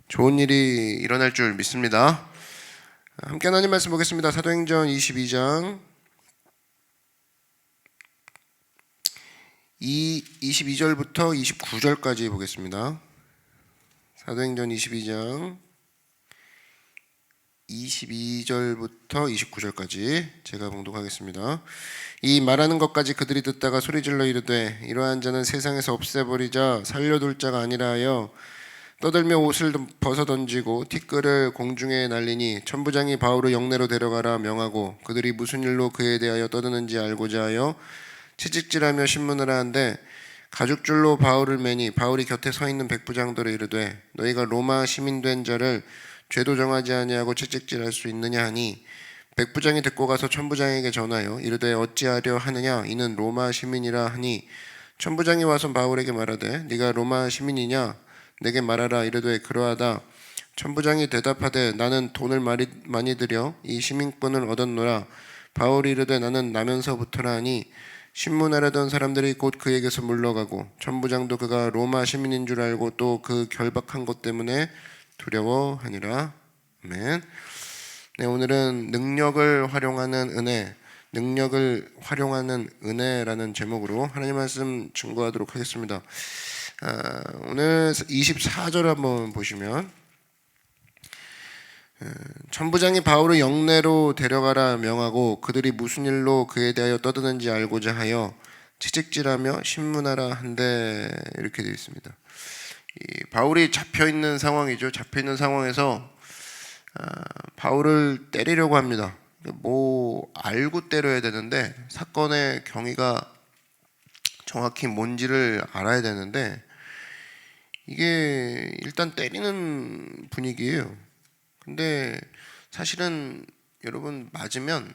좋은 일이 일어날 줄 믿습니다. 함께 하나님 말씀 보겠습니다. 사도행전 22장 22절부터 29절까지 보겠습니다. 사도행전 22장 22절부터 29절까지 제가 봉독하겠습니다. 이 말하는 것까지 그들이 듣다가 소리질러 이르되 이러한 자는 세상에서 없애버리자 살려둘 자가 아니라 하여 떠들며 옷을 벗어 던지고 티끌을 공중에 날리니 천부장이 바울을 영내로 데려가라 명하고 그들이 무슨 일로 그에 대하여 떠드는지 알고자 하여 채찍질하며 신문을 하는데 가죽줄로 바울을 매니 바울이 곁에 서 있는 백부장들을 이르되 너희가 로마 시민 된 자를 죄도 정하지 아니하고 채찍질할 수 있느냐 하니 백부장이 듣고 가서 천부장에게 전하여 이르되 어찌하려 하느냐 이는 로마 시민이라 하니 천부장이 와서 바울에게 말하되 네가 로마 시민이냐 내게 말하라 이르되 그러하다. 천부장이 대답하되 나는 돈을 많이 들여 이 시민권을 얻었노라. 바울이 이르되 나는 나면서부터라 하니 신문하려던 사람들이 곧 그에게서 물러가고 천부장도 그가 로마 시민인 줄 알고 또 그 결박한 것 때문에 두려워하니라. 아멘. 네, 오늘은 능력을 활용하는 은혜라는 제목으로 하나님 말씀 증거하도록 하겠습니다. 오늘 24절 한번 보시면 천부장이 바울을 영내로 데려가라 명하고 그들이 무슨 일로 그에 대하여 떠드는지 알고자 하여 채찍질하며 신문하라 한데 이렇게 되어 있습니다. 바울이 잡혀있는 상황이죠. 잡혀있는 상황에서 바울을 때리려고 합니다. 뭐 알고 때려야 되는데 사건의 경위가 정확히 뭔지를 알아야 되는데 이게 일단 때리는 분위기예요. 근데 사실은 여러분 맞으면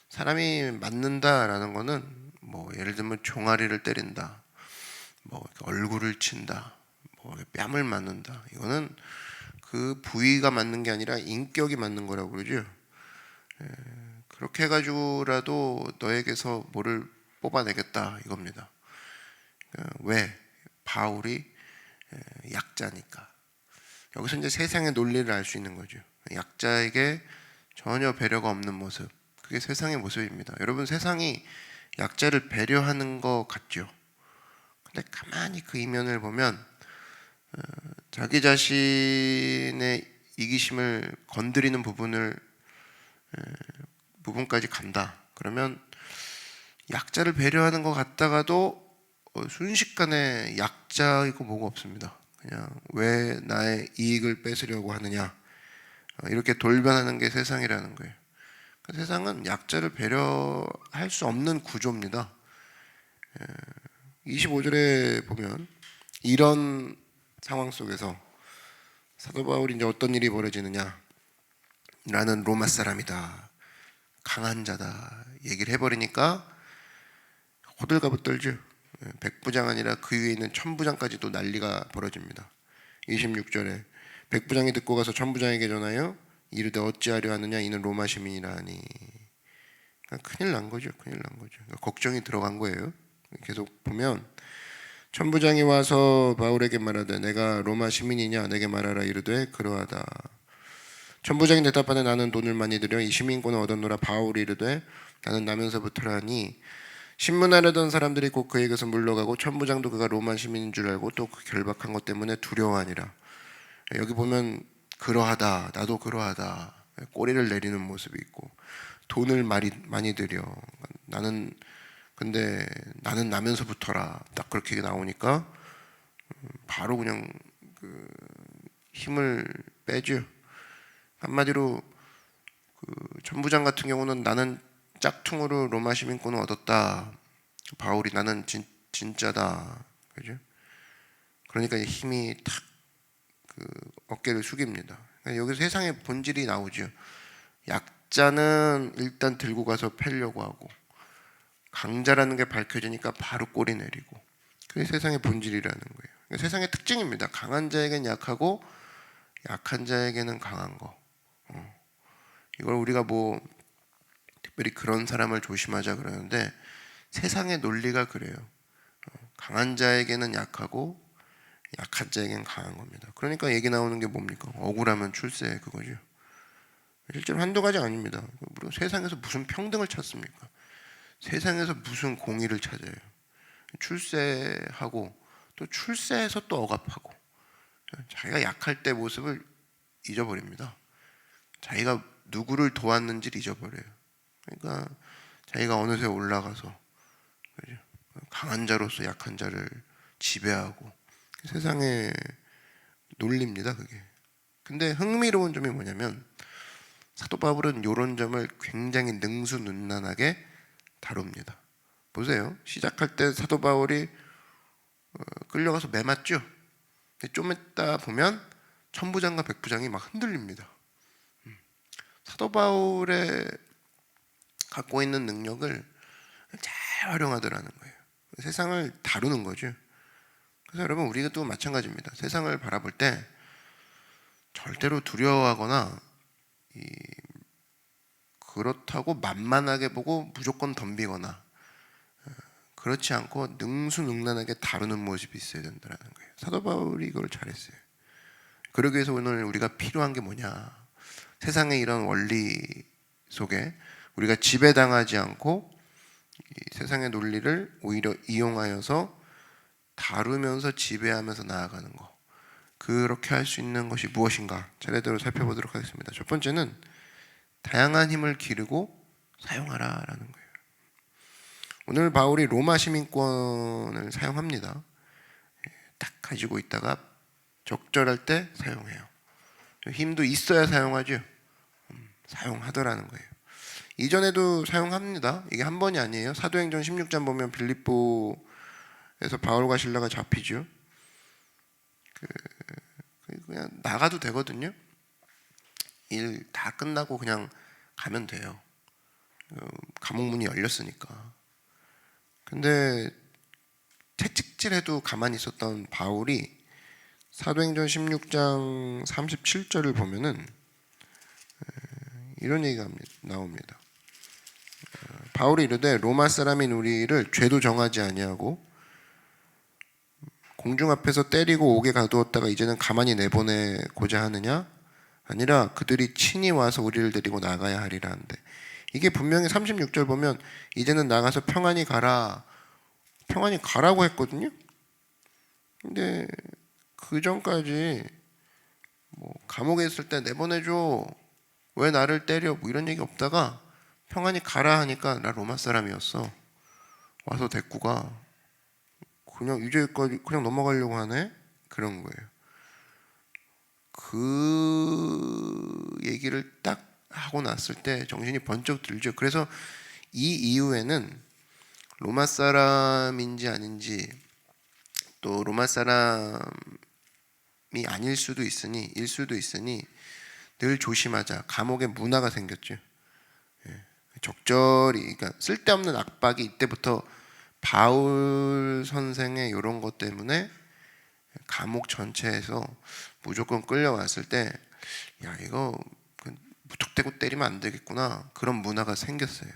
사람이 맞는다라는 거는 뭐 예를 들면 종아리를 때린다, 뭐 얼굴을 친다, 뭐 뺨을 맞는다. 이거는 그 부위가 맞는 게 아니라 인격이 맞는 거라고 그러죠. 그렇게 해가지고라도 너에게서 뭐를 뽑아내겠다 이겁니다. 왜? 바울이 약자니까. 여기서 이제 세상의 논리를 알 수 있는 거죠. 약자에게 전혀 배려가 없는 모습, 그게 세상의 모습입니다. 여러분, 세상이 약자를 배려하는 것 같죠. 근데 가만히 그 이면을 보면 자기 자신의 이기심을 건드리는 부분까지 간다. 그러면 약자를 배려하는 것 같다가도 순식간에 약자이고 뭐가 없습니다. 그냥 왜 나의 이익을 뺏으려고 하느냐, 이렇게 돌변하는 게 세상이라는 거예요. 세상은 약자를 배려할 수 없는 구조입니다. 25절에 보면 이런 상황 속에서 사도 바울이 이제 어떤 일이 벌어지느냐, 나는 로마 사람이다, 강한 자다 얘기를 해버리니까 호들갑을 떨죠. 백부장 아니라 그 위에 있는 천부장까지도 난리가 벌어집니다. 26절에 백부장이 듣고 가서 천부장에게 전하여 이르되 어찌하려 하느냐 이는 로마 시민이라 하니. 큰일 난 거죠. 걱정이 들어간 거예요. 계속 보면 천부장이 와서 바울에게 말하되 내가 로마 시민이냐 내게 말하라 이르되 그러하다. 천부장이 대답하되 나는 돈을 많이 들여 이 시민권을 얻었노라. 바울이 이르되 나는 나면서부터라 하니 신문하려던 사람들이 곧 그에게서 물러가고 천부장도 그가 로마 시민인 줄 알고 또 그 결박한 것 때문에 두려워하니라. 여기 보면 그러하다, 나도 그러하다, 꼬리를 내리는 모습이 있고 돈을 많이 들여 근데 나는 나면서부터라 딱 그렇게 나오니까 바로 그냥 힘을 빼죠. 한마디로 천부장 같은 경우는 나는 짝퉁으로 로마 시민권을 얻었다. 바울이 나는 진짜다. 그죠? 그러니까 힘이 탁 어깨를 숙입니다. 그러니까 여기서 세상의 본질이 나오죠. 약자는 일단 들고 가서 패려고 하고 강자라는 게 밝혀지니까 바로 꼬리 내리고, 그게 세상의 본질이라는 거예요. 그러니까 세상의 특징입니다. 강한 자에게는 약하고 약한 자에게는 강한 거. 이걸 우리가 뭐 특별히 그런 사람을 조심하자 그러는데 세상의 논리가 그래요. 강한 자에게는 약하고 약한 자에겐 강한 겁니다. 그러니까 얘기 나오는 게 뭡니까? 억울하면 출세, 그거죠. 실제로 한두 가지 아닙니다. 세상에서 무슨 평등을 찾습니까? 세상에서 무슨 공의를 찾아요? 출세하고 또 출세해서 또 억압하고 자기가 약할 때 모습을 잊어버립니다. 자기가 누구를 도왔는지를 잊어버려요. 그러니까 자기가 어느새 올라가서 강한 자로서 약한 자를 지배하고 세상의 논리입니다, 그게. 근데 흥미로운 점이 뭐냐면 사도 바울은 이런 점을 굉장히 능수능란하게 다룹니다. 보세요. 시작할 때 사도 바울이 끌려가서 매맞죠. 좀 있다 보면 천부장과 백부장이 막 흔들립니다. 사도 바울의 갖고 있는 능력을 잘 활용하더라는 거예요. 세상을 다루는 거죠. 그래서 여러분 우리가 또 마찬가지입니다. 세상을 바라볼 때 절대로 두려워하거나 그렇다고 만만하게 보고 무조건 덤비거나 그렇지 않고 능수능란하게 다루는 모습이 있어야 된다는 거예요. 사도 바울이 이걸 잘했어요. 그러기 위해서 오늘 우리가 필요한 게 뭐냐? 세상의 이런 원리 속에 우리가 지배당하지 않고 세상의 논리를 오히려 이용하여서 다루면서 지배하면서 나아가는 거. 그렇게 할 수 있는 것이 무엇인가? 차례대로 살펴보도록 하겠습니다. 첫 번째는 다양한 힘을 기르고 사용하라라는 거예요. 오늘 바울이 로마 시민권을 사용합니다. 딱 가지고 있다가 적절할 때 사용해요. 힘도 있어야 사용하죠. 사용하더라는 거예요. 이전에도 사용합니다. 이게 한 번이 아니에요. 사도행전 16장 보면 빌립보에서 바울과 실라가 잡히죠. 그냥 나가도 되거든요. 일 다 끝나고 그냥 가면 돼요. 감옥 문이 열렸으니까. 근데 채찍질해도 가만히 있었던 바울이 사도행전 16장 37절을 보면은 이런 얘기가 나옵니다. 바울이 이르되 로마 사람인 우리를 죄도 정하지 아니하고 공중 앞에서 때리고 옥에 가두었다가 이제는 가만히 내보내고자 하느냐? 아니라 그들이 친히 와서 우리를 데리고 나가야 하리라 하는데 이게 분명히 36절 보면 이제는 나가서 평안히 가라고 했거든요. 근데 그 전까지 뭐 감옥에 있을 때 내보내줘, 왜 나를 때려, 뭐 이런 얘기 없다가 평안히 가라 하니까 나 로마 사람이었어, 와서 데리고 가, 그냥 이제까지 그냥 넘어가려고 하네, 그런 거예요. 그 얘기를 딱 하고 났을 때 정신이 번쩍 들죠. 그래서 이 이후에는 로마 사람인지 아닌지, 또 로마 사람이 아닐 수도 있으니 일 수도 있으니 늘 조심하자. 감옥에 문화가 생겼죠. 적절히, 그러니까 쓸데없는 압박이 이때부터 바울 선생의 이런 것 때문에 감옥 전체에서 무조건 끌려왔을 때, 야 이거 무턱대고 때리면 안 되겠구나, 그런 문화가 생겼어요.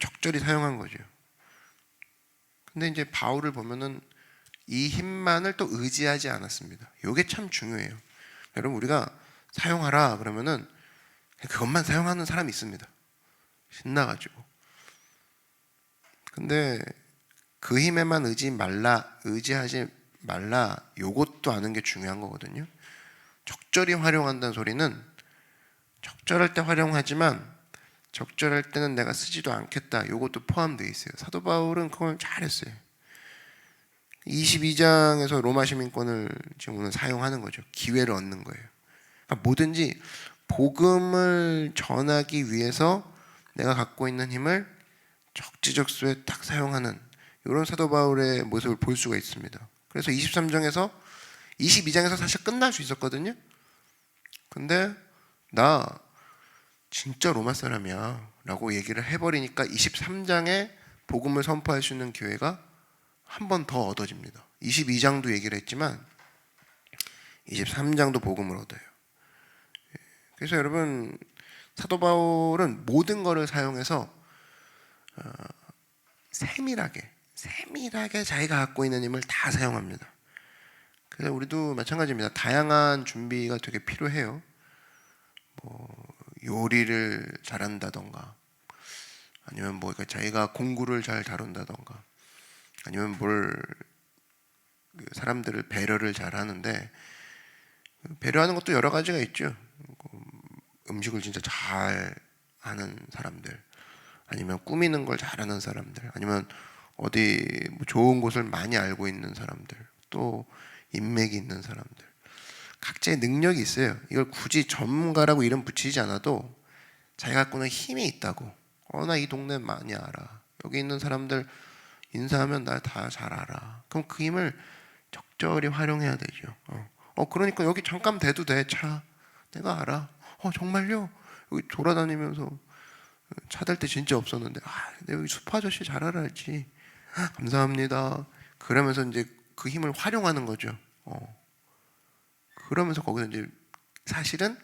적절히 사용한 거죠. 근데 이제 바울을 보면은 이 힘만을 또 의지하지 않았습니다. 이게 참 중요해요. 여러분 우리가 사용하라 그러면은 그것만 사용하는 사람이 있습니다. 신나가지고. 근데 그 힘에만 의지하지 말라, 요것도 아는 게 중요한 거거든요. 적절히 활용한다는 소리는 적절할 때 활용하지만 적절할 때는 내가 쓰지도 않겠다, 요것도 포함되어 있어요. 사도 바울은 그걸 잘했어요. 22장에서 로마 시민권을 지금 오늘 사용하는 거죠. 기회를 얻는 거예요. 그러니까 뭐든지 복음을 전하기 위해서 내가 갖고 있는 힘을 적지적소에 딱 사용하는 이런 사도 바울의 모습을 볼 수가 있습니다. 그래서 22장에서 사실 끝날 수 있었거든요. 근데 나 진짜 로마 사람이야 라고 얘기를 해버리니까 23장에 복음을 선포할 수 있는 기회가 한 번 더 얻어집니다. 22장도 얘기를 했지만 23장도 복음을 얻어요. 그래서 여러분 사도 바울은 모든 것을 사용해서 세밀하게 자기가 갖고 있는 힘을 다 사용합니다. 그래서 우리도 마찬가지입니다. 다양한 준비가 되게 필요해요. 요리를 잘한다던가, 아니면 뭐 자기가 공구를 잘 다룬다던가, 아니면 사람들을 배려를 잘 하는데, 배려하는 것도 여러 가지가 있죠. 음식을 진짜 잘 하는 사람들, 아니면 꾸미는 걸 잘하는 사람들, 아니면 어디 뭐 좋은 곳을 많이 알고 있는 사람들, 또 인맥이 있는 사람들, 각자의 능력이 있어요. 이걸 굳이 전문가라고 이름 붙이지 않아도 자기가 갖고 있는 힘이 있다고. 나 이 동네 많이 알아. 여기 있는 사람들 인사하면 나 다 잘 알아. 그럼 그 힘을 적절히 활용해야 되죠. 그러니까 여기 잠깐 대도 돼. 차 내가 알아. 정말요? 여기 돌아다니면서 차 댈 때 진짜 없었는데, 내가 여기 숲 아저씨 잘 알아야지. 감사합니다. 그러면서 이제 그 힘을 활용하는 거죠. 그러면서 거기서 이제 사실은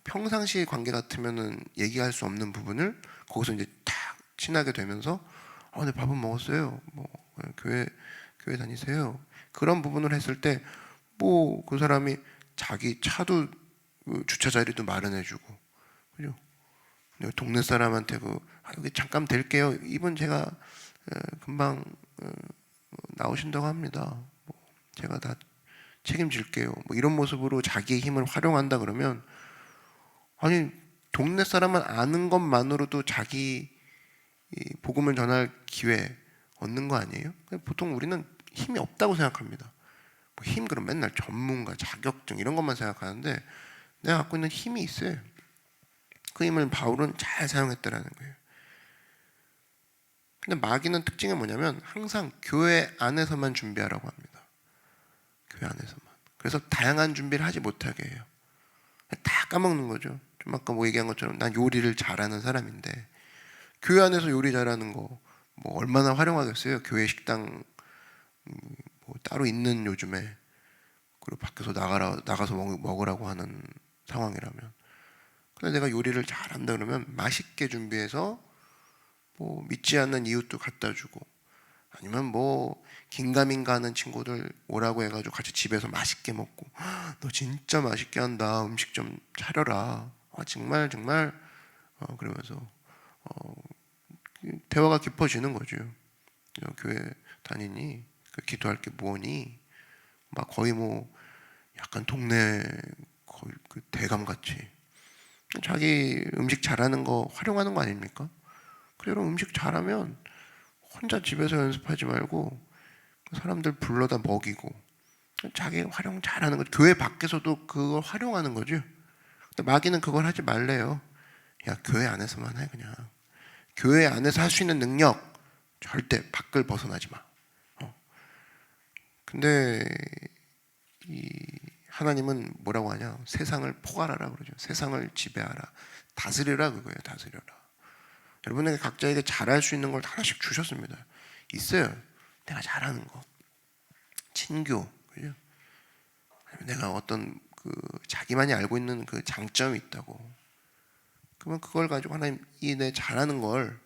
평상시 관계 같으면은 얘기할 수 없는 부분을 거기서 이제 탁 친하게 되면서, 네, 밥은 먹었어요. 뭐 교회 다니세요. 그런 부분을 했을 때 뭐 그 사람이 자기 차도 주차 자리도 마련해주고, 그죠? 동네 사람한테 여기 잠깐 댈게요. 이분 제가 금방 나오신다고 합니다. 제가 다 책임질게요. 뭐 이런 모습으로 자기의 힘을 활용한다 그러면, 아니 동네 사람만 아는 것만으로도 자기 복음을 전할 기회 얻는 거 아니에요? 보통 우리는 힘이 없다고 생각합니다. 힘 그럼 맨날 전문가, 자격증 이런 것만 생각하는데, 내가 갖고 있는 힘이 있어요. 그 힘을 바울은 잘 사용했다라는 거예요. 근데 마귀는 특징이 뭐냐면 항상 교회 안에서만 준비하라고 합니다. 교회 안에서만. 그래서 다양한 준비를 하지 못하게 해요. 다 까먹는 거죠. 좀 아까 뭐 얘기한 것처럼 난 요리를 잘하는 사람인데, 교회 안에서 요리 잘하는 거 뭐 얼마나 활용하겠어요? 교회 식당 뭐 따로 있는 요즘에, 그리고 밖에서 나가서 먹으라고 하는 상황이라면. 근데 내가 요리를 잘한다 그러면 맛있게 준비해서 뭐 믿지 않는 이웃도 갖다 주고, 아니면 뭐 긴가민가 하는 친구들 오라고 해가지고 같이 집에서 맛있게 먹고, 너 진짜 맛있게 한다, 음식 좀 차려라, 정말 그러면서 대화가 깊어지는 거죠. 교회 다니니 기도할 게 뭐니? 막 거의 뭐 약간 동네 거의 그 대감 같이 자기 음식 잘하는 거 활용하는 거 아닙니까? 그래, 여러분 음식 잘하면 혼자 집에서 연습하지 말고 사람들 불러다 먹이고, 자기 활용 잘하는 거. 교회 밖에서도 그걸 활용하는 거죠. 근데 마귀는 그걸 하지 말래요. 야, 교회 안에서만 해. 그냥 교회 안에서 할 수 있는 능력 절대 밖을 벗어나지 마. 근데 이 하나님은 뭐라고 하냐? 세상을 포괄하라 그러죠. 세상을 지배하라, 다스리라 그거예요. 다스려라. 여러분에게 각자에게 잘할 수 있는 걸 하나씩 주셨습니다. 있어요. 내가 잘하는 거, 친교, 그죠? 내가 어떤 자기만이 알고 있는 그 장점이 있다고. 그러면 그걸 가지고 하나님, 이 내 잘하는 걸,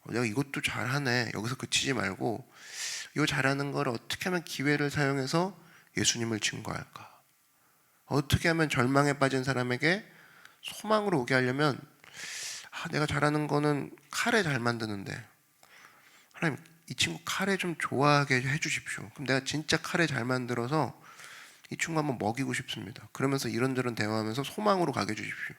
내가 이것도 잘하네, 여기서 그치지 말고 이 잘하는 걸 어떻게 하면 기회를 사용해서 예수님을 증거할까? 어떻게 하면 절망에 빠진 사람에게 소망으로 오게 하려면, 내가 잘하는 거는 카레 잘 만드는데, 하나님 이 친구 카레 좀 좋아하게 해주십시오. 그럼 내가 진짜 카레 잘 만들어서 이 친구 한번 먹이고 싶습니다. 그러면서 이런저런 대화하면서 소망으로 가게 해주십시오.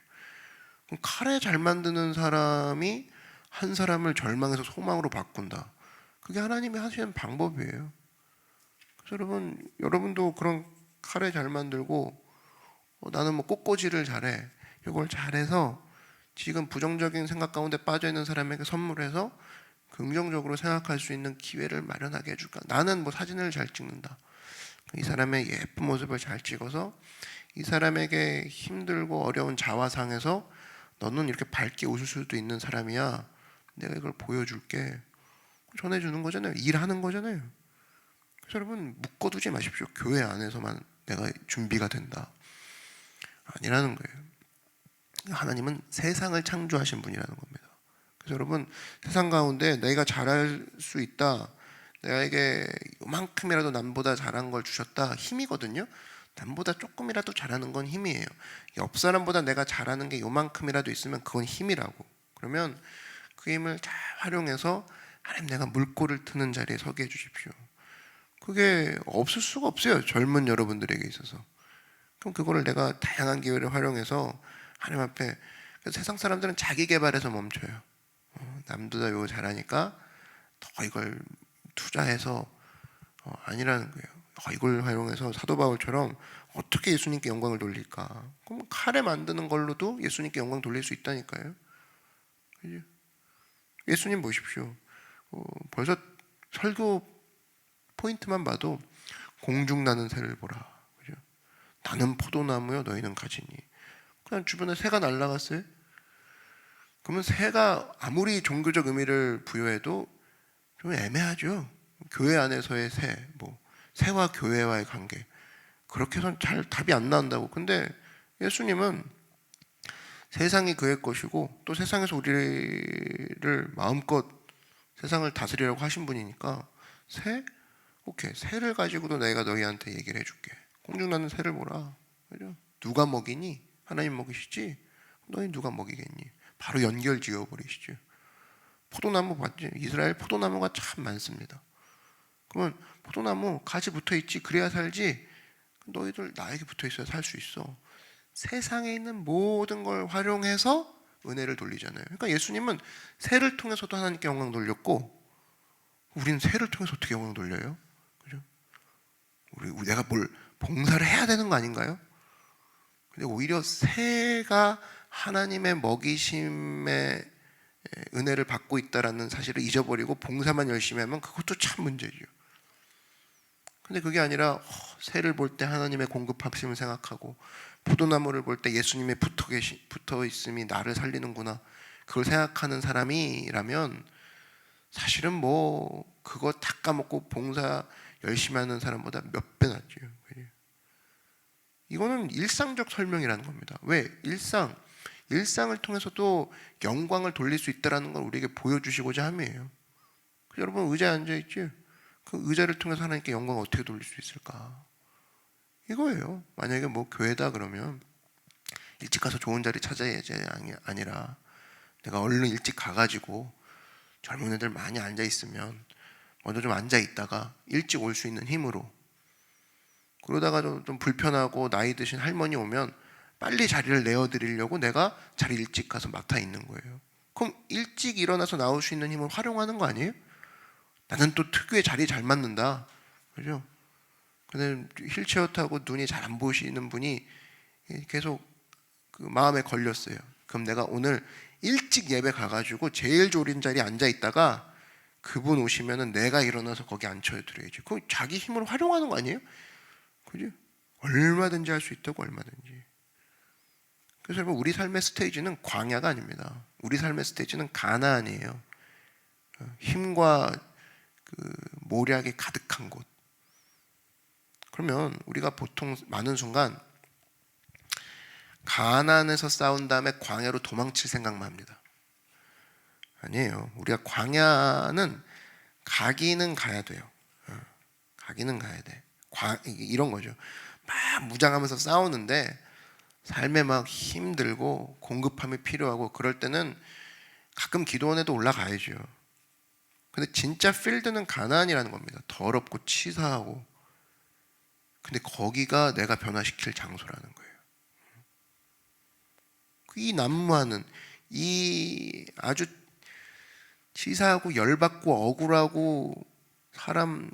그럼 카레 잘 만드는 사람이 한 사람을 절망에서 소망으로 바꾼다. 그게 하나님이 하시는 방법이에요. 그래서 여러분도 그런 카레 잘 만들고, 나는 뭐 꽃꽂이를 잘해, 이걸 잘해서 지금 부정적인 생각 가운데 빠져있는 사람에게 선물해서 긍정적으로 생각할 수 있는 기회를 마련하게 해줄까? 나는 뭐 사진을 잘 찍는다. 이 사람의 예쁜 모습을 잘 찍어서 이 사람에게 힘들고 어려운 자화상에서 너는 이렇게 밝게 웃을 수도 있는 사람이야, 내가 이걸 보여줄게, 전해주는 거잖아요. 일하는 거잖아요. 그래서 여러분 묶어두지 마십시오. 교회 안에서만 내가 준비가 된다, 아니라는 거예요. 하나님은 세상을 창조하신 분이라는 겁니다. 그래서 여러분 세상 가운데 내가 잘할 수 있다, 내게 요만큼이라도 남보다 잘한 걸 주셨다, 힘이거든요. 남보다 조금이라도 잘하는 건 힘이에요. 옆 사람보다 내가 잘하는 게 요만큼이라도 있으면 그건 힘이라고. 그러면 그 힘을 잘 활용해서 하나님, 내가 물꼬를 트는 자리에 서게 해주십시오. 그게 없을 수가 없어요, 젊은 여러분들에게 있어서. 그럼 그거를 내가 다양한 기회를 활용해서 하나님 앞에, 세상 사람들은 자기 개발에서 멈춰요. 남보다 요거 잘하니까 더 이걸 투자해서 아니라는 거예요. 이걸 활용해서 사도 바울처럼 어떻게 예수님께 영광을 돌릴까? 그럼 칼에 만드는 걸로도 예수님께 영광 돌릴 수 있다니까요. 그죠? 예수님 보십시오. 벌써 설교 포인트만 봐도 공중 나는 새를 보라. 그죠? 나는 포도나무요, 너희는 가지니. 그냥 주변에 새가 날아갔어요. 그러면 새가 아무리 종교적 의미를 부여해도 좀 애매하죠. 교회 안에서의 새, 새와 교회와의 관계, 그렇게 해서는 잘 답이 안 나온다고. 근데 예수님은 세상이 그의 것이고 또 세상에서 우리를 마음껏 세상을 다스리라고 하신 분이니까 새? 오케이, 새를 가지고도 내가 너희한테 얘기를 해줄게. 공중나는 새를 보라. 그죠? 누가 먹이니? 하나님 먹이시지? 너희 누가 먹이겠니? 바로 연결 지어버리시죠. 포도나무 봤지? 이스라엘 포도나무가 참 많습니다. 그러면 포도나무 가지 붙어있지, 그래야 살지. 너희들 나에게 붙어있어야 살 수 있어. 세상에 있는 모든 걸 활용해서 은혜를 돌리잖아요. 그러니까 예수님은 새를 통해서도 하나님께 영광 돌렸고, 우리는 새를 통해서 어떻게 영광 돌려요? 그죠? 내가 뭘 봉사를 해야 되는 거 아닌가요? 근데 오히려 새가 하나님의 먹이심의 은혜를 받고 있다라는 사실을 잊어버리고 봉사만 열심히 하면 그것도 참 문제죠. 근데 그게 아니라 새를 볼 때 하나님의 공급하심을 생각하고, 포도나무를 볼 때 예수님의 붙어 있음이 나를 살리는구나, 그걸 생각하는 사람이라면 사실은 그거 다 까먹고 봉사 열심히 하는 사람보다 몇 배 낫죠. 이거는 일상적 설명이라는 겁니다. 왜? 일상을 통해서도 영광을 돌릴 수 있다는 걸 우리에게 보여주시고자 함이에요. 여러분 의자에 앉아있죠? 그 의자를 통해서 하나님께 영광을 어떻게 돌릴 수 있을까? 이거예요. 만약에 교회다 그러면 일찍 가서 좋은 자리 찾아야지 아니라, 내가 얼른 일찍 가가지고 젊은 애들 많이 앉아있으면 먼저 좀 앉아있다가 일찍 올 수 있는 힘으로, 그러다가 좀 불편하고 나이 드신 할머니 오면 빨리 자리를 내어드리려고 내가 자리 일찍 가서 맡아 있는 거예요. 그럼 일찍 일어나서 나올 수 있는 힘을 활용하는 거 아니에요? 나는 또 특유의 자리 잘 맞는다. 그죠? 근데 휠체어 타고 눈이 잘 안 보시는 분이 계속 그 마음에 걸렸어요. 그럼 내가 오늘 일찍 예배 가가지고 제일 좋은 자리에 앉아 있다가 그분 오시면은 내가 일어나서 거기 앉혀드려야지. 그거 자기 힘으로 활용하는 거 아니에요? 그죠? 얼마든지 할 수 있다고, 얼마든지. 그래서 여러분, 우리 삶의 스테이지는 광야가 아닙니다. 우리 삶의 스테이지는 가나안이에요. 힘과 모략이 가득한 곳. 그러면 우리가 보통 많은 순간 가나안에서 싸운 다음에 광야로 도망칠 생각만 합니다. 아니에요. 우리가 광야는 가기는 가야 돼요. 가기는 가야 돼. 이런 거죠. 막 무장하면서 싸우는데 삶에 막 힘들고 공급함이 필요하고 그럴 때는 가끔 기도원에도 올라가야죠. 근데 진짜 필드는 가나안이라는 겁니다. 더럽고 치사하고. 근데 거기가 내가 변화시킬 장소라는 거예요. 이 난무하는, 이 아주 치사하고 열받고 억울하고 사람을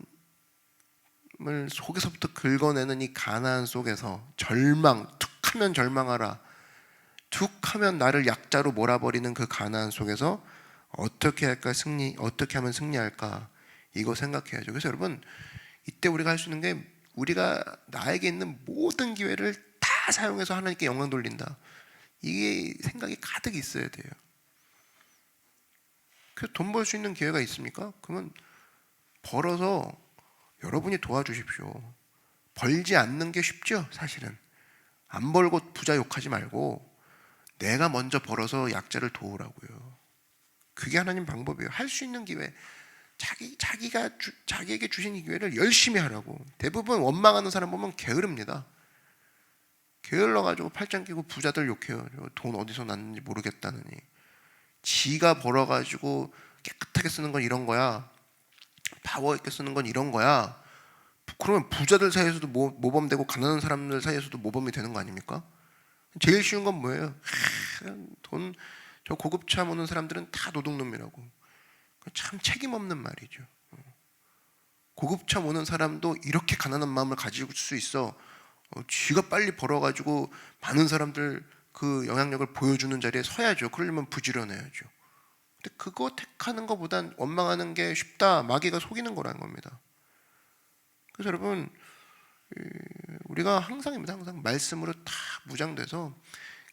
속에서부터 긁어내는 이 가나안 속에서 절망, 툭하면 절망하라, 툭하면 나를 약자로 몰아버리는 그 가나안 속에서 어떻게 할까, 어떻게 하면 승리할까, 이거 생각해야죠. 그래서 여러분, 이때 우리가 할 수 있는 게, 우리가 나에게 있는 모든 기회를 다 사용해서 하나님께 영광 돌린다, 이게 생각이 가득 있어야 돼요. 그래서 돈 벌 수 있는 기회가 있습니까? 그러면 벌어서 여러분이 도와주십시오. 벌지 않는 게 쉽죠, 사실은. 안 벌고 부자 욕하지 말고 내가 먼저 벌어서 약자를 도우라고요. 그게 하나님 방법이에요. 할 수 있는 기회 자기에게 주신 이 기회를 열심히 하라고. 대부분 원망하는 사람 보면 게으릅니다. 게을러가지고 팔짱 끼고 부자들 욕해요. 돈 어디서 났는지 모르겠다느니. 지가 벌어가지고 깨끗하게 쓰는 건 이런 거야. 파워 있게 쓰는 건 이런 거야. 그러면 부자들 사이에서도 모범되고 가난한 사람들 사이에서도 모범이 되는 거 아닙니까? 제일 쉬운 건 뭐예요? 저 고급차 모는 사람들은 다 도둑놈이라고. 참 책임 없는 말이죠. 고급차 모는 사람도 이렇게 가난한 마음을 가지고 수 있어. 쥐가 빨리 벌어가지고 많은 사람들 그 영향력을 보여주는 자리에 서야죠. 그러려면 부지런해야죠. 근데 그거 택하는 것보단 원망하는 게 쉽다. 마귀가 속이는 거라는 겁니다. 그래서 여러분, 우리가 항상 말씀으로 다 무장돼서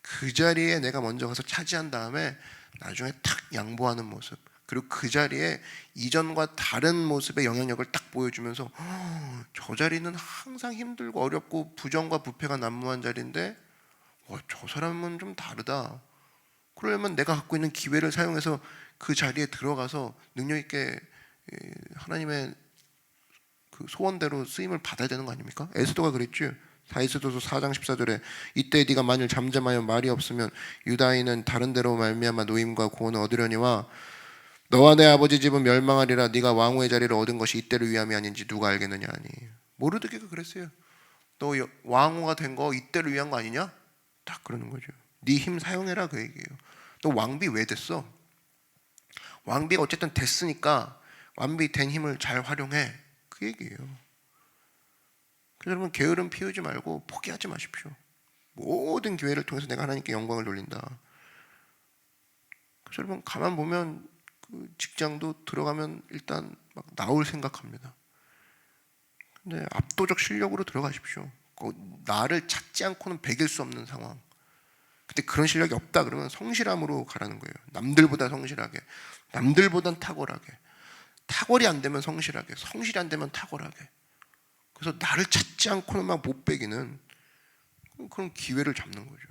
그 자리에 내가 먼저 가서 차지한 다음에 나중에 탁 양보하는 모습, 그리고 그 자리에 이전과 다른 모습의 영향력을 딱 보여주면서 저 자리는 항상 힘들고 어렵고 부정과 부패가 난무한 자리인데 저 사람은 좀 다르다. 그러려면 내가 갖고 있는 기회를 사용해서 그 자리에 들어가서 능력 있게 하나님의 그 소원대로 쓰임을 받아야 되는 거 아닙니까? 에스더가 그랬죠. 에스더서 4장 14절에 이때 네가 만일 잠잠하여 말이 없으면 유다인은 다른 데로 말미암아 노임과 고원을 얻으려니와 너와 내 아버지 집은 멸망하리라. 네가 왕후의 자리를 얻은 것이 이때를 위함이 아닌지 누가 알겠느냐 하니. 모르드게가 그랬어요. 너 왕후가 된 거 이때를 위한 거 아니냐? 딱 그러는 거죠. 네 힘 사용해라 그 얘기예요. 너 왕비 왜 됐어? 왕비가 어쨌든 됐으니까 왕비 된 힘을 잘 활용해. 그 얘기예요. 그래서 여러분 게으름 피우지 말고 포기하지 마십시오. 모든 기회를 통해서 내가 하나님께 영광을 돌린다. 그래서 여러분 가만 보면 그 직장도 들어가면 일단 막 나올 생각합니다. 근데 압도적 실력으로 들어가십시오. 나를 찾지 않고는 배길 수 없는 상황. 근데 그런 실력이 없다 그러면 성실함으로 가라는 거예요. 남들보다 성실하게, 남들보단 탁월하게. 탁월이 안 되면 성실하게, 성실이 안 되면 탁월하게. 그래서 나를 찾지 않고는 막 못 배기는 그런 기회를 잡는 거죠.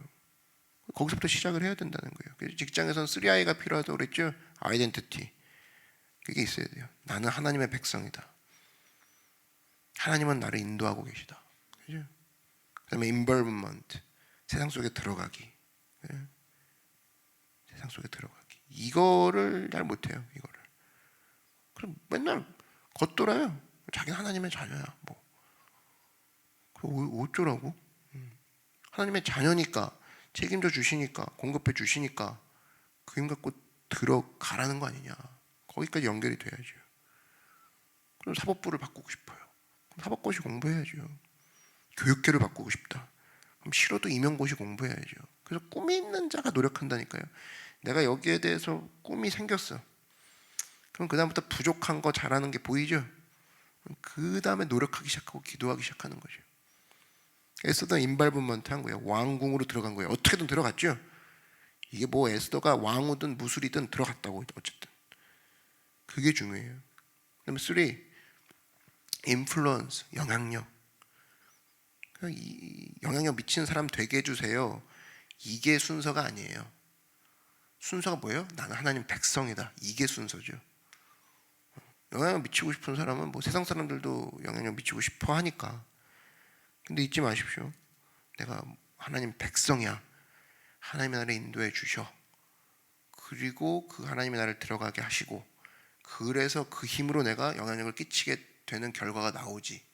거기서부터 시작을 해야 된다는 거예요. 그래서 직장에서는 3I가 필요하다고 그랬죠. 아이덴티티. 그게 있어야 돼요. 나는 하나님의 백성이다. 하나님은 나를 인도하고 계시다. 그죠? 그다음에 involvement. 세상 속에 들어가기. 세상 속에 들어가기. 이거를 잘 못해요. 이거를. 그럼 맨날 겉돌아요. 자기는 하나님의 자녀야. 뭐. 어쩌라고? 하나님의 자녀니까 책임져 주시니까 공급해 주시니까 그 힘 갖고 들어가라는 거 아니냐. 거기까지 연결이 돼야죠. 그럼 사법부를 바꾸고 싶어요. 그럼 사법고시 공부해야죠. 교육계를 바꾸고 싶다. 그럼 싫어도 임용고시 공부해야죠. 그래서 꿈이 있는 자가 노력한다니까요. 내가 여기에 대해서 꿈이 생겼어. 그럼 그 다음부터 부족한 거 잘하는 게 보이죠? 그 다음에 노력하기 시작하고 기도하기 시작하는 거죠. 에스더는 인발브먼트 한 거예요. 왕궁으로 들어간 거예요. 어떻게든 들어갔죠. 이게 뭐 에스더가 왕후든 무술이든 들어갔다고 어쨌든 그게 중요해요. 그다음에 3, 인플루언스, 영향력. 이 영향력 미치는 사람 되게 해주세요. 이게 순서가 아니에요. 순서가 뭐예요? 나는 하나님 백성이다. 이게 순서죠. 영향력 미치고 싶은 사람은 뭐 세상 사람들도 영향력 미치고 싶어 하니까. 근데 잊지 마십시오. 내가 하나님 백성이야. 하나님이 나를 인도해 주셔. 그리고 그 하나님이 나를 들어가게 하시고 그래서 그 힘으로 내가 영향력을 끼치게 되는 결과가 나오지.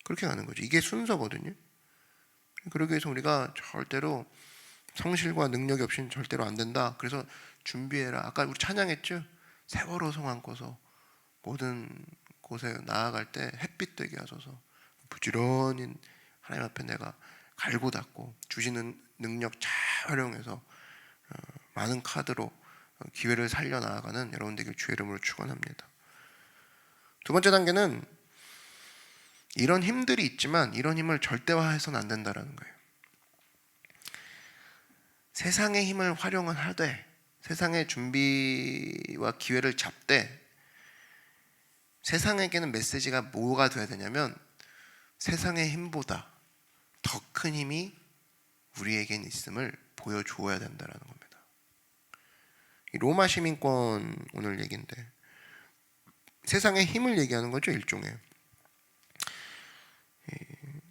그렇게 가는 거죠. 이게 순서거든요. 그러기 위해서 우리가 절대로 성실과 능력이 없이는 절대로 안 된다. 그래서 준비해라. 아까 우리 찬양했죠. 세월호 성 안고서 모든 곳에 나아갈 때 햇빛 되게 하소서. 부지런히 하나님 앞에 내가 갈고 닦고 주시는 능력 잘 활용해서 많은 카드로 기회를 살려 나아가는 여러분 되길 주의 이름으로 축원합니다. 두 번째 단계는 이런 힘들이 있지만 이런 힘을 절대화해서는 안 된다는 거예요. 세상의 힘을 활용은 하되 세상의 준비와 기회를 잡되 세상에게는 메시지가 뭐가 돼야 되냐면 세상의 힘보다 더 큰 힘이 우리에겐 있음을 보여주어야 된다는 겁니다. 로마 시민권 오늘 얘기인데 세상의 힘을 얘기하는 거죠. 일종의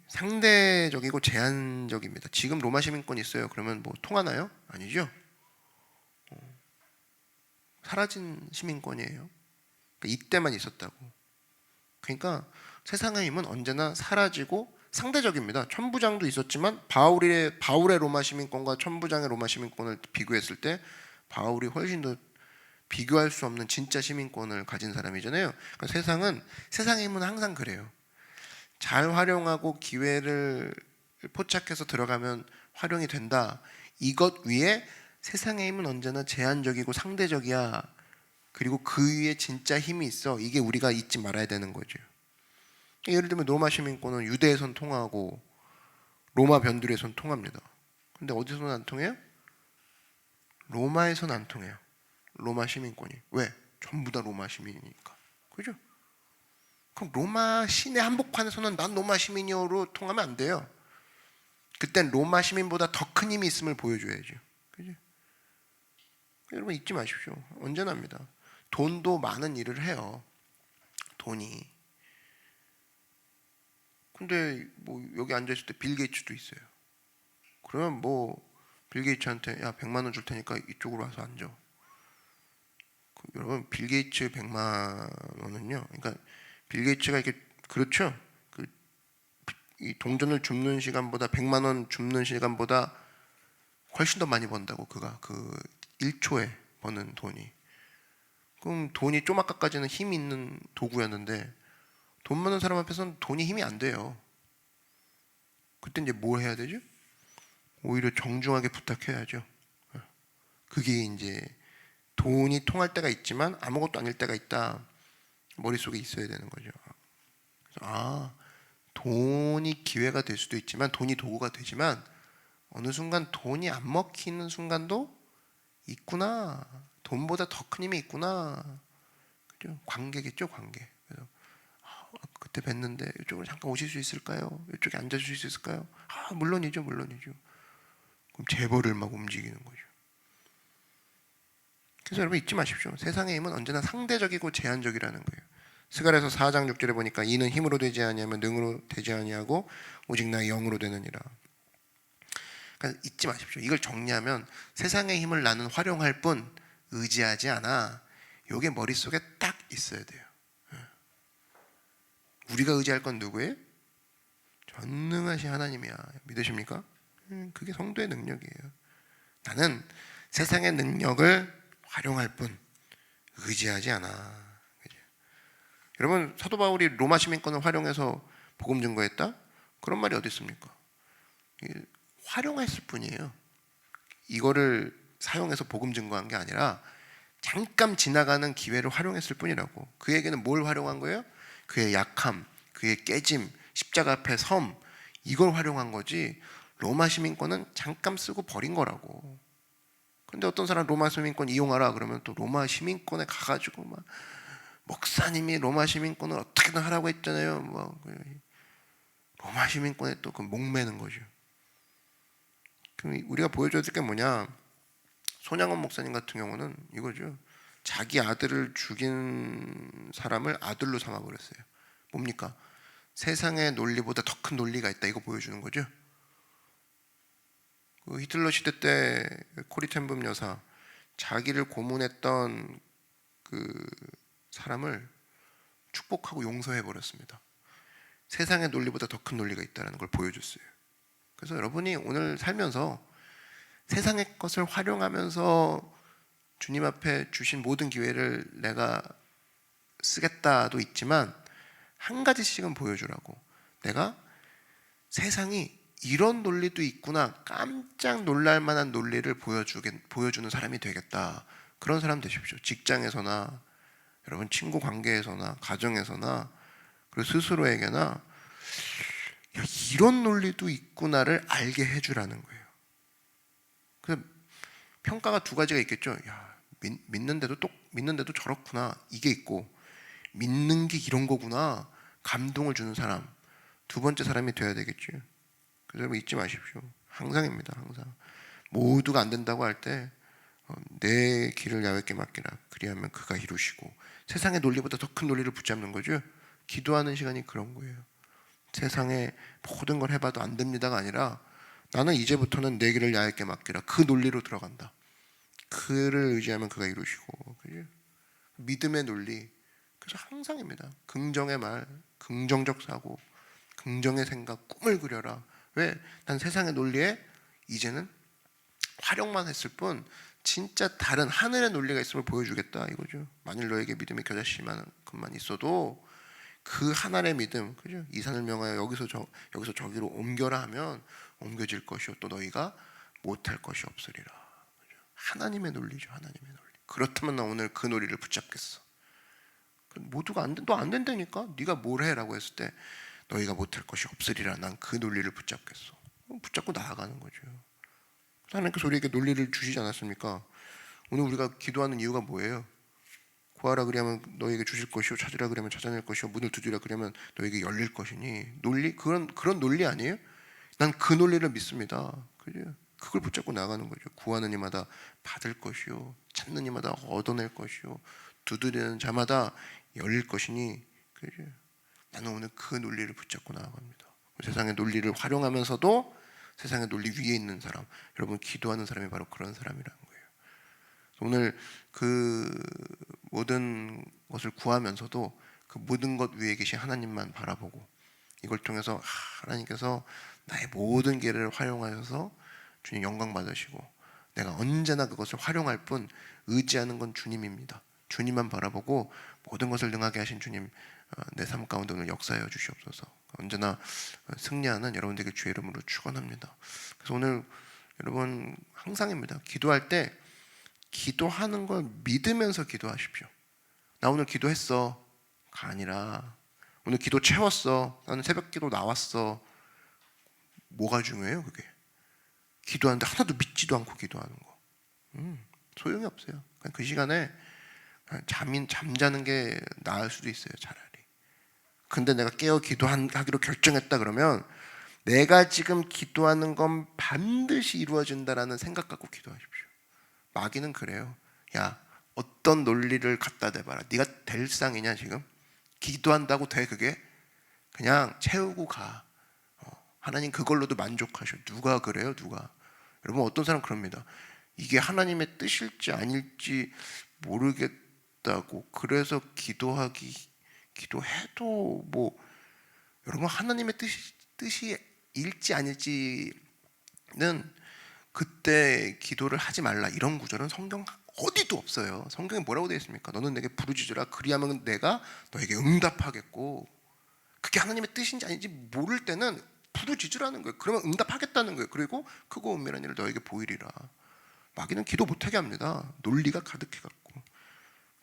상대적이고 제한적입니다. 지금 로마 시민권이 있어요. 그러면 뭐 통하나요? 아니죠. 사라진 시민권이에요. 그러니까 이때만 있었다고. 그러니까 세상의 힘은 언제나 사라지고 상대적입니다. 천부장도 있었지만 바울의 로마 시민권과 천부장의 로마 시민권을 비교했을 때 바울이 훨씬 더 비교할 수 없는 진짜 시민권을 가진 사람이잖아요. 그러니까 세상의 힘은 항상 그래요. 잘 활용하고 기회를 포착해서 들어가면 활용이 된다. 이것 위에 세상의 힘은 언제나 제한적이고 상대적이야. 그리고 그 위에 진짜 힘이 있어. 이게 우리가 잊지 말아야 되는 거죠. 예를 들면 로마 시민권은 유대에선 통하고 로마 변두리에선 통합니다. 근데 어디서는 안 통해요? 로마에선 안 통해요. 로마 시민권이. 왜? 전부 다 로마 시민이니까. 그죠? 그럼 로마 시내 한복판에서는 난 로마 시민이요로 통하면 안 돼요. 그땐 로마 시민보다 더 큰 힘이 있음을 보여줘야죠. 그죠? 여러분 잊지 마십시오. 언제나 합니다. 돈도 많은 일을 해요. 돈이. 근데 뭐 여기 앉아있을 때 빌 게이츠도 있어요. 그러면 뭐 빌 게이츠한테 야 100만 원 줄 테니까 이쪽으로 와서 앉아. 여러분 빌 게이츠 100만 원은요. 그러니까 빌 게이츠가 이렇게 그렇죠. 이 동전을 줍는 시간보다 100만 원 줍는 시간보다 훨씬 더 많이 번다고. 그가 그 1초에 버는 돈이. 그럼 돈이 좀 아까까지는 힘이 있는 도구였는데 돈 많은 사람 앞에서는 돈이 힘이 안 돼요. 그때 이제 뭘 해야 되죠? 오히려 정중하게 부탁해야죠. 그게 이제 돈이 통할 때가 있지만 아무것도 아닐 때가 있다. 머릿속에 있어야 되는 거죠. 그래서 돈이 기회가 될 수도 있지만 돈이 도구가 되지만 어느 순간 돈이 안 먹히는 순간도 있구나. 돈보다 더 큰 힘이 있구나. 그죠? 관계겠죠, 관계. 그래서 그때 뵀는데 이쪽으로 잠깐 오실 수 있을까요? 이쪽에 앉아주실 수 있을까요? 물론이죠, 물론이죠. 그럼 재벌을 막 움직이는 거죠. 그래서 여러분 잊지 마십시오. 세상의 힘은 언제나 상대적이고 제한적이라는 거예요. 스가랴서 4장 6절에 보니까 이는 힘으로 되지 아니하면 능으로 되지 아니하고 오직 나의 영으로 되느니라. 그러니까 잊지 마십시오. 이걸 정리하면 세상의 힘을 나는 활용할 뿐 의지하지 않아. 이게 머릿속에 딱 있어야 돼요. 우리가 의지할 건 누구예요? 전능하신 하나님이야. 믿으십니까? 그게 성도의 능력이에요. 나는 세상의 능력을 활용할 뿐 의지하지 않아. 그죠? 여러분 사도 바울이 로마 시민권을 활용해서 복음 증거했다? 그런 말이 어디 있습니까? 활용했을 뿐이에요. 이거를 사용해서 복음 증거한 게 아니라 잠깐 지나가는 기회를 활용했을 뿐이라고. 그에게는 뭘 활용한 거예요? 그의 약함, 그의 깨짐, 십자가 앞에 섬, 이걸 활용한 거지 로마 시민권은 잠깐 쓰고 버린 거라고. 근데 어떤 사람 로마 시민권 이용하라 그러면 또 로마 시민권에 가가지고 막 목사님이 로마 시민권을 어떻게든 하라고 했잖아요. 뭐 로마 시민권에 또 그 목매는 거죠. 그럼 우리가 보여줘야 될 게 뭐냐? 손양원 목사님 같은 경우는 이거죠. 자기 아들을 죽인 사람을 아들로 삼아버렸어요. 뭡니까? 세상의 논리보다 더 큰 논리가 있다. 이거 보여주는 거죠. 그 히틀러 시대 때 코리 텐붐 여사 자기를 고문했던 그 사람을 축복하고 용서해 버렸습니다. 세상의 논리보다 더 큰 논리가 있다는 걸 보여줬어요. 그래서 여러분이 오늘 살면서 세상의 것을 활용하면서 주님 앞에 주신 모든 기회를 내가 쓰겠다도 있지만 한 가지씩은 보여주라고. 내가 세상이 이런 논리도 있구나 깜짝 놀랄 만한 논리를 보여주는 사람이 되겠다. 그런 사람 되십시오. 직장에서나 여러분 친구 관계에서나 가정에서나 그리고 스스로에게나 야, 이런 논리도 있구나를 알게 해주라는 거예요. 그래서 평가가 두 가지가 있겠죠. 야, 믿는데도 저렇구나 이게 있고 믿는 게 이런 거구나 감동을 주는 사람. 두 번째 사람이 돼야 되겠죠. 그래서 여러분 잊지 마십시오. 항상입니다. 항상 모두가 안 된다고 할 때 내 길을 야훼께 맡기라. 그리하면 그가 이루시고. 세상의 논리보다 더 큰 논리를 붙잡는 거죠. 기도하는 시간이 그런 거예요. 세상에 모든 걸 해봐도 안 됩니다가 아니라 나는 이제부터는 내 길을 야훼께 맡기라. 그 논리로 들어간다. 그를 의지하면 그가 이루시고. 그죠? 믿음의 논리. 그래서 항상입니다. 긍정의 말, 긍정적 사고, 긍정의 생각, 꿈을 그려라. 왜? 난 세상의 논리에 이제는 활용만 했을 뿐 진짜 다른 하늘의 논리가 있음을 보여주겠다 이거죠. 만일 너에게 믿음이 겨자씨만큼만 있어도 그 하나의 믿음, 그죠? 이 산을 명하여 여기서 저기로 옮겨라 하면 옮겨질 것이요 또 너희가 못할 것이 없으리라. 그죠? 하나님의 논리죠, 하나님의 논리. 그렇다면 나 오늘 그 논리를 붙잡겠어. 모두가 너 안 된다니까. 네가 뭘 해라고 했을 때 너희가 못할 것이 없으리라. 난 그 논리를 붙잡겠어. 붙잡고 나아가는 거죠. 하나님께서 우리에게 논리를 주시지 않았습니까? 오늘 우리가 기도하는 이유가 뭐예요? 구하라 그러면 너에게 주실 것이요 찾으라 그러면 찾아낼 것이요 문을 두드리라 그러면 너에게 열릴 것이니. 논리? 그런 논리 아니에요? 난 그 논리를 믿습니다. 그죠? 그걸 붙잡고 나가는 거죠. 구하는 이마다 받을 것이요 찾는 이마다 얻어낼 것이요 두드리는 자마다 열릴 것이니. 그죠? 나는 오늘 그 논리를 붙잡고 나아갑니다. 세상의 논리를 활용하면서도 세상의 논리 위에 있는 사람, 여러분 기도하는 사람이 바로 그런 사람이라는 거예요. 오늘 그 모든 것을 구하면서도 그 모든 것 위에 계신 하나님만 바라보고 이걸 통해서 하나님께서 나의 모든 기회를 활용하셔서 주님 영광 받으시고 내가 언제나 그것을 활용할 뿐 의지하는 건 주님입니다. 주님만 바라보고 모든 것을 능하게 하신 주님 내 삶 가운데 오늘 역사하여 주시옵소서. 언제나 승리하는 여러분들에게 주의 이름으로 축원합니다. 그래서 오늘 여러분 항상입니다. 기도할 때 기도하는 걸 믿으면서 기도하십시오. 나 오늘 기도했어가 아니라 오늘 기도 채웠어. 나는 새벽 기도 나왔어. 뭐가 중요해요 그게? 기도하는데 하나도 믿지도 않고 기도하는 거 소용이 없어요. 그 시간에 잠자는 게 나을 수도 있어요 차라리. 근데 내가 깨어 기도하기로 결정했다 그러면 내가 지금 기도하는 건 반드시 이루어진다라는 생각 갖고 기도하십시오. 마귀는 그래요. 야 어떤 논리를 갖다 대봐라. 네가 될 상이냐 지금? 기도한다고 돼 그게? 그냥 채우고 가. 하나님 그걸로도 만족하셔. 누가 그래요? 누가? 여러분 어떤 사람 그럽니다. 이게 하나님의 뜻일지 아닐지 모르겠다고 그래서 기도해도 뭐 여러분 하나님의 뜻이 일지 아닐지는 그때 기도를 하지 말라 이런 구절은 성경 어디도 없어요. 성경에 뭐라고 되어 있습니까? 너는 내게 부르짖으라 그리하면 내가 너에게 응답하겠고. 그게 하나님의 뜻인지 아닌지 모를 때는 부르짖으라는 거예요. 그러면 응답하겠다는 거예요. 그리고 크고 은밀한 일을 너에게 보이리라. 마귀는 기도 못하게 합니다. 논리가 가득해갖고.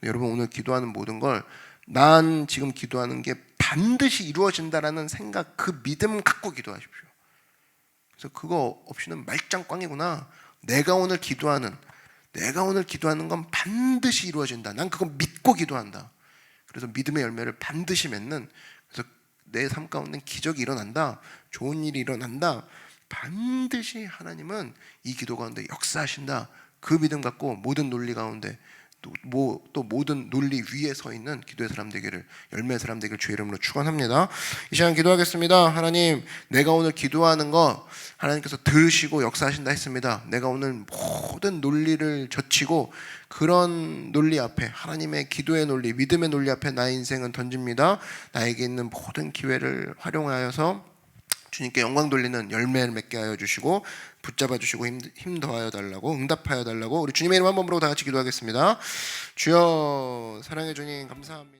여러분 오늘 기도하는 모든 걸 난 지금 기도하는 게 반드시 이루어진다라는 생각, 그 믿음 갖고 기도하십시오. 그래서 그거 없이는 말짱꽝이구나. 내가 오늘 기도하는 건 반드시 이루어진다. 난 그거 믿고 기도한다. 그래서 믿음의 열매를 반드시 맺는. 그래서 내 삶 가운데 기적이 일어난다. 좋은 일이 일어난다. 반드시 하나님은 이 기도 가운데 역사하신다. 그 믿음 갖고 모든 논리 가운데 또 모든 논리 위에 서 있는 기도의 사람 되기를, 열매의 사람 되기를 주의 이름으로 축원합니다. 이 시간 기도하겠습니다. 하나님, 내가 오늘 기도하는 거 하나님께서 들으시고 역사하신다 했습니다. 내가 오늘 모든 논리를 젖히고 그런 논리 앞에, 하나님의 기도의 논리, 믿음의 논리 앞에 나의 인생은 던집니다. 나에게 있는 모든 기회를 활용하여서 주님께 영광 돌리는 열매를 맺게 하여 주시고 붙잡아 주시고 힘 더하여 달라고, 응답하여 달라고 우리 주님의 이름 한 번으로 다 같이 기도하겠습니다. 주여, 사랑해 주님 감사합니다.